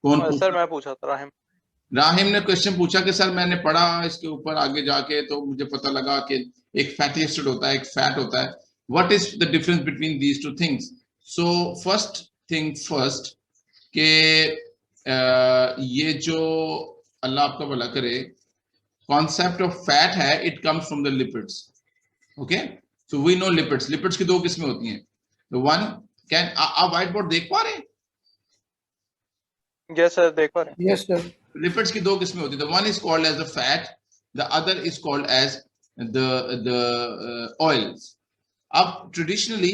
कौन सर पूछा? मैं पूछा था, राहिम। राहिम ने क्वेश्चन पूछा कि सर मैंने पढ़ा इसके ऊपर आगे जाके तो मुझे पता लगा कि एक फैटी एसिड होता है, एक फैट होता है, what is the difference between these two things? So first thing first के ये जो अल्लाह आपका भला करे कॉन्सेप्ट ऑफ फैट है, it comes from the lipids. Okay, so we know lipids. Lipids की दो किस्में होती हैं। द वन कैन, आप व्हाइट बोर्ड देख पा रहे हैं? यस सर, देख पा रहे हैं। Yes sir. लिपिड्स की दो किस्में होती है। The one is called as the fat, the other is called as the oils. अब traditionally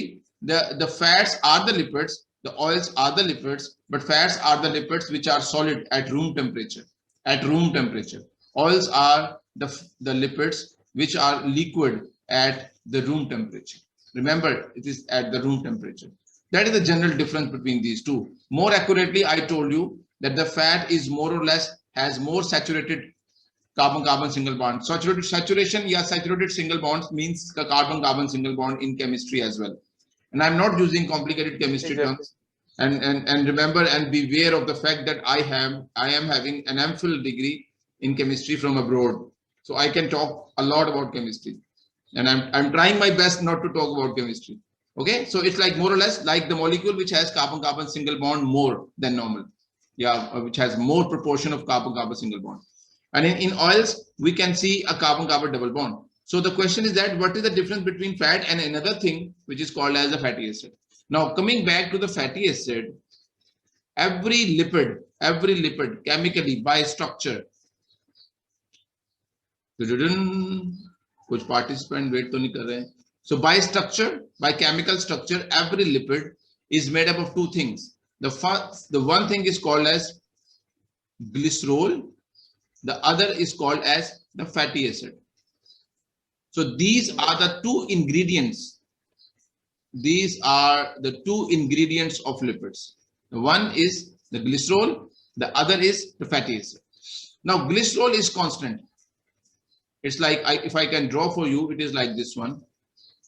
the fats are the lipids, the oils are the lipids, but fats are the lipids which are solid at room temperature. At room temperature, oils are the lipids which are liquid at the room temperature. Remember, it is at the room temperature. That is the general difference between these two. More accurately, I told you that the fat is more or less has more saturated carbon-carbon single bond. Saturation या saturated single bonds means carbon-carbon single bond in chemistry as well. And I'm not using complicated chemistry terms. And remember and beware of the fact that I am having an MPhil degree in chemistry from abroad, so I can talk a lot about chemistry, and I'm trying my best not to talk about chemistry. Okay, so it's like more or less like the molecule which has carbon-carbon single bond more than normal, which has more proportion of carbon-carbon single bond. And in oils we can see a carbon-carbon double bond. So the question is that what is the difference between fat and another thing which is called as a fatty acid? Now coming back to the fatty acid, every lipid chemically by structure, कुछ participant wait तो नहीं कर रहे हैं. So by structure, by chemical structure, every lipid is made up of two things. The one thing is called as glycerol, the other is called as the fatty acid. So these are the two ingredients. These are the two ingredients of lipids. The one is the glycerol, the other is the fatty acid. Now glycerol is constant. It's like if I can draw for you, it is like this one.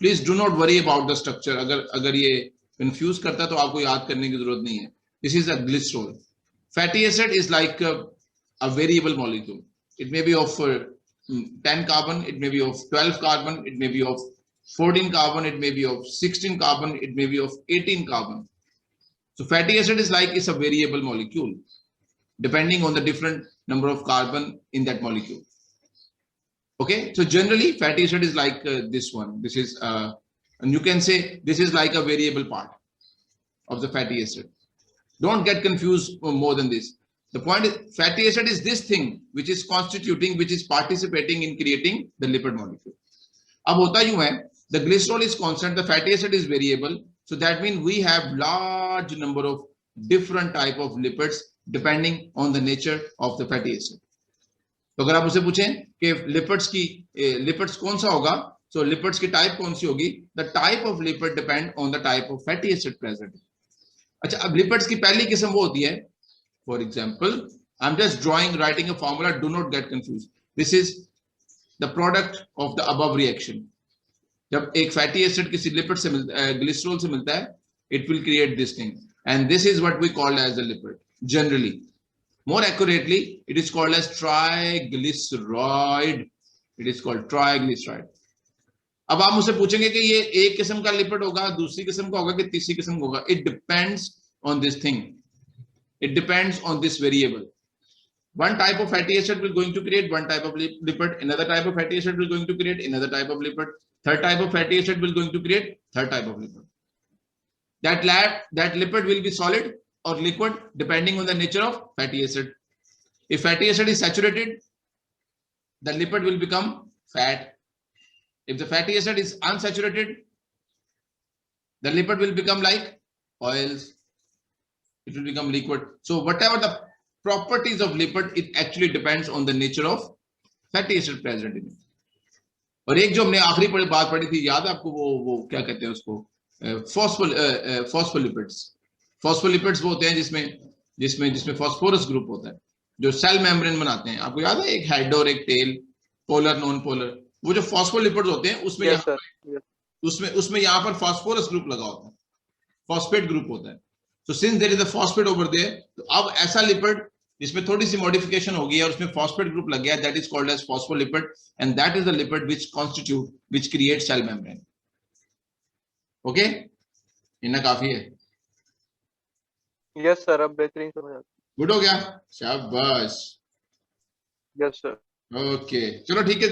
Please do not worry about the structure. अगर ये confuse करता तो आपको याद करने की जरूरत नहीं है. This is a glycerol. Fatty acid is like a variable molecule. It may be of 10 carbon, it may be of 12 carbon, it may be of 14 carbon, it may be of 16 carbon, it may be of 18 carbon. So fatty acid is like, it's a variable molecule depending on the different number of carbon in that molecule. Okay, so generally fatty acid is like this one. This is and you can say this is like a variable part of the fatty acid. Don't get confused more than this. The point is, fatty acid is this thing which is constituting, which is participating in creating the lipid molecule. अब होता यूं है, the glycerol is constant, the fatty acid is variable, so that means we have large number of different type of lipids depending on the nature of the fatty acid. तो अगर आप उसे पूछें कि lipids कौन सा होगा, so lipids की type कौन सी होगी, the type of lipid depend on the type of fatty acid present. अच्छा, अब lipids की पहली किस्म वो होती है, for example, I'm just writing a formula, do not get confused. This is the product of the above reaction. जब एक fatty acid किसी lipid से glycerol से मिलता है, it will create this thing, and this is what we call as a lipid. Generally, more accurately, it is called as triglyceride. It is called triglyceride. अब आप मुझसे पूछेंगे कि ये एक किस्म का लिपिड होगा, दूसरी किस्म का होगा कि तीसरी किस्म का होगा. It depends on this thing. It depends on this variable. One type of fatty acid will going to create one type of lipid. Another type of fatty acid will going to create another type of lipid. Third type of fatty acid will going to create third type of lipid. That lipid will be solid or liquid depending on the nature of fatty acid. If fatty acid is saturated, the lipid will become fat. If the fatty acid is unsaturated, the lipid will become like oils. It will become liquid. So whatever the properties of lipid, it actually depends on the nature of fatty acid present in it. और एक जो हमने आखिरी बात पढ़ी थी, याद है आपको, वो क्या कहते हैं उसको, फॉस्फोलिपिड्स. फॉस्फोलिपिड्स वो होते हैं जिसमें फॉस्फोरस ग्रुप होता है, जो सेल मेम्ब्रेन बनाते हैं. आपको याद है, एक हेड और एक टेल, पोलर नॉन पोलर. वो जो फॉस्फोलिपिड्स होते हैं उसमें यहाँ पर फॉस्फोरस ग्रुप लगा होता है, फॉस्फेट ग्रुप होता है. So since there is a phosphate over there, तो अब ऐसा लिपिड जिसमें थोड़ी सी मॉडिफिकेशन हो गई है और उसमें फॉस्फेट ग्रुप लग गया है, that is called as phospholipid, and that is the lipid which creates cell membrane. Okay, इतना काफी है. यस सर, अब बेहतरीन समझ आता. गुड हो गया, शाबाश. Yes sir. ओके, चलो ठीक है.